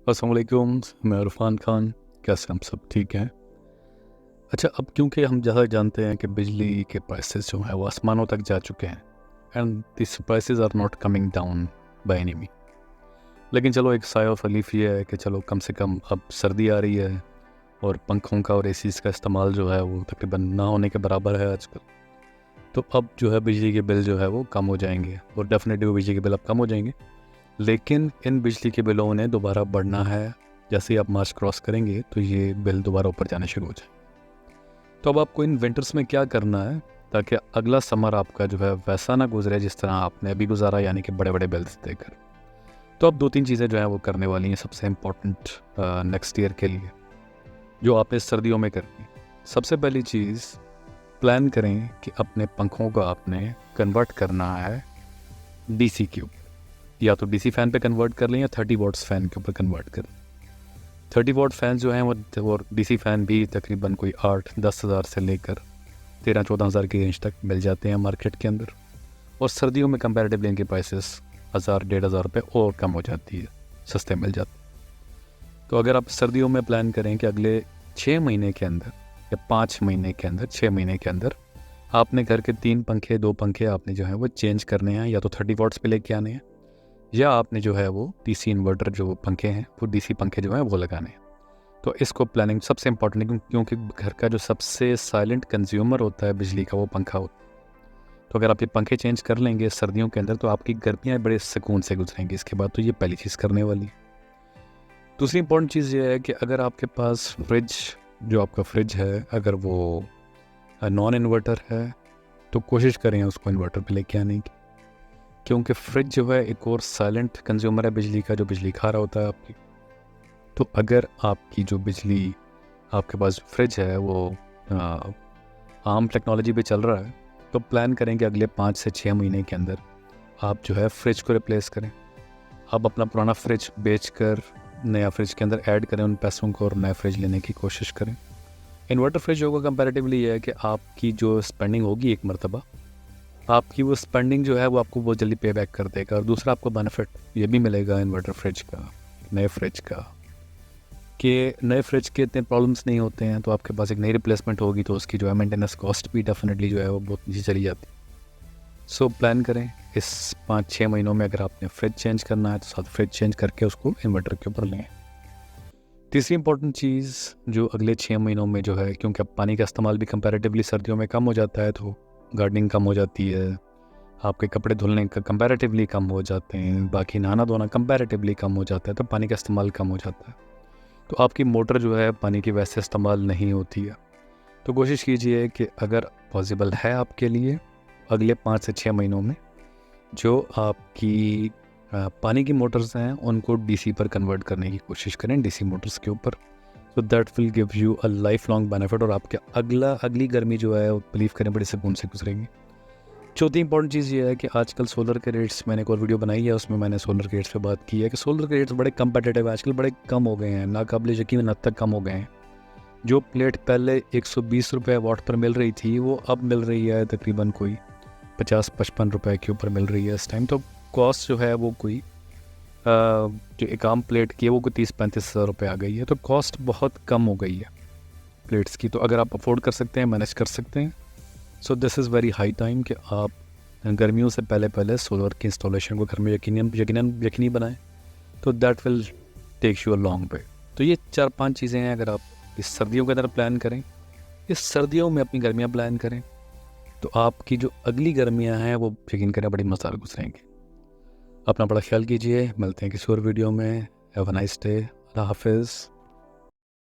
अस्सलाम वालेकुम, मैं इरफान खान। कैसे हम सब ठीक हैं? अच्छा, अब क्योंकि हम जैसा जानते हैं कि बिजली के प्राइसेस जो हैं वो आसमानों तक जा चुके हैं and this prices are not coming down by any mean. लेकिन चलो, एक साय ऑफ रिलीफ ये है कि चलो कम से कम अब सर्दी आ रही है और पंखों का और एसीज़ का इस्तेमाल जो है वो तकरीबन ना होने के बराबर है आजकल। तो अब जो है बिजली के बिल जो है वो कम हो जाएंगे और डेफिनेटली वो बिजली के बिल अब कम हो जाएंगे। लेकिन इन बिजली के बिलों ने दोबारा बढ़ना है। जैसे ही आप मार्च क्रॉस करेंगे तो ये बिल दोबारा ऊपर जाने शुरू हो जाए। तो अब आपको इन विंटर्स में क्या करना है ताकि अगला समर आपका जो है वैसा ना गुजरे जिस तरह आपने अभी गुजारा, यानी कि बड़े बड़े बिल्स देकर। तो अब दो तीन चीज़ें जो है वो करने वाली हैं सबसे इम्पोर्टेंट नेक्स्ट ईयर के लिए, जो आपने सर्दियों में करनी है। सबसे पहली चीज़, प्लान करें कि अपने पंखों को आपने कन्वर्ट करना है डीसी के ऊपर। या तो डीसी फ़ैन पे कन्वर्ट कर लें या 30 वॉट्स फ़ैन के ऊपर कन्वर्ट कर लें। 30 वॉट फ़ैन जो हैं वो डीसी फ़ैन भी तकरीबन कोई 8-10 हज़ार से लेकर 13-14 हज़ार की रेंज तक मिल जाते हैं मार्केट के अंदर। और सर्दियों में कंपैरेटिवली इनकी प्राइसेस 1000-1500 रुपये और कम हो जाती है, सस्ते मिल जाते हैं। तो अगर आप सर्दियों में प्लान करें कि अगले 6 महीने के अंदर या 5 महीने के अंदर, 6 महीने के अंदर आपने घर के 3 पंखे, 2 पंखे आपने जो है वो चेंज करने हैं, या तो 30 वॉट्स पे लेके आने हैं, या आपने जो है वो डीसी इन्वर्टर जो पंखे हैं वो डीसी पंखे जो हैं वो लगाने हैं। तो इसको प्लानिंग सबसे इम्पॉर्टेंट है, क्योंकि घर का जो सबसे साइलेंट कंज्यूमर होता है बिजली का वो पंखा होता है। तो अगर आप ये पंखे चेंज कर लेंगे सर्दियों के अंदर तो आपकी गर्मियाँ बड़े सुकून से गुजरेंगी। इसके बाद तो ये पहली चीज़ करने वाली है। दूसरी इंपॉर्टेंट चीज़ ये है कि अगर आपके पास फ्रिज, जो आपका फ्रिज है, अगर वो नॉन इन्वर्टर है तो कोशिश करें उसको इन्वर्टर पे लेके आने की, क्योंकि फ्रिज जो है एक और साइलेंट कंज्यूमर है बिजली का, जो बिजली खा रहा होता है आपकी। तो अगर आपकी जो बिजली, आपके पास फ्रिज है वो आम टेक्नोलॉजी पे चल रहा है, तो प्लान करें कि अगले 5 से 6 महीने के अंदर आप जो है फ्रिज को रिप्लेस करें। आप अपना पुराना फ्रिज बेचकर नया फ्रिज के अंदर ऐड करें उन पैसों को और नया फ्रिज लेने की कोशिश करें। इन्वर्टर फ्रिज होगा कंपैरेटिवली ये है कि आपकी जो स्पेंडिंग होगी एक मरतबा, आपकी वो स्पेंडिंग जो है वो आपको बहुत जल्दी पे बैक कर देगा। और दूसरा आपको बेनिफिट ये भी मिलेगा इन्वर्टर फ्रिज का, नए फ्रिज का, कि नए फ्रिज के इतने प्रॉब्लम्स नहीं होते हैं। तो आपके पास एक नई रिप्लेसमेंट होगी तो उसकी जो है मेंटेनेंस कॉस्ट भी डेफिनेटली जो है वो बहुत नीचे चली जाती है। सो प्लान करें इस 5-6 महीनों में अगर आपने फ्रिज चेंज करना है तो साथ फ्रिज चेंज करके उसको इन्वर्टर के ऊपर लें। तीसरी इंपॉर्टेंट चीज़ जो अगले 6 महीनों में जो है, क्योंकि अब पानी का इस्तेमाल भी कंपैरेटिवली सर्दियों में कम हो जाता है, तो गार्डनिंग कम हो जाती है, आपके कपड़े धुलने का कंपैरेटिवली कम हो जाते हैं, बाकी नहाना धोना कंपैरेटिवली कम हो जाता है, तो पानी का इस्तेमाल कम हो जाता है। तो आपकी मोटर जो है पानी की वैसे इस्तेमाल नहीं होती है। तो कोशिश कीजिए कि अगर पॉसिबल है आपके लिए अगले 5 से 6 महीनों में जो आपकी पानी की मोटर्स हैं उनको डीसी पर कन्वर्ट करने की कोशिश करें, डीसी मोटर्स के ऊपर। So that will give you a life long benefit और आपके अगली गर्मी जो है वो बिलीव करें बड़े सुकून से गुजरेंगी। चौथी इंपॉर्टेंट चीज़ ये है कि आजकल सोलर के रेट्स, मैंने एक और वीडियो बनाई है उसमें मैंने सोलर के रेट्स पे बात की है कि सोलर के रेट्स बड़े कम्पिटिटिव आजकल, बड़े कम हो गए हैं, नाकाबिले यकीन हद तक कम हो गए हैं। जो प्लेट पहले 120 रुपये वाट पर मिल रही थी वो अब मिल रही है तकरीबन कोई 50-55 रुपये के ऊपर मिल रही है इस टाइम। तो कॉस्ट जो है वो कोई जो एक आम प्लेट की है वो कोई 30-35 हज़ार रुपये आ गई है। तो कॉस्ट बहुत कम हो गई है प्लेट्स की। तो अगर आप अफोर्ड कर सकते हैं, मैनेज कर सकते हैं, so this is very high time कि आप गर्मियों से पहले सोलर की इंस्टॉलेशन को घर में यकीनी बनाएं। तो that will take you a long way. तो ये 4-5 चीज़ें हैं, अगर आप इस सर्दियों के अंदर प्लान करें, इस सर्दियों में अपनी गर्मियाँ प्लान करें, तो आपकी जो अगली गर्मियाँ हैं वो यकीन करें बड़ी मज़ेदार गुजरेंगी। अपना बड़ा ख्याल कीजिए, मिलते हैं किसी और वीडियो में। Have a nice day. अल्लाह हाफिज़।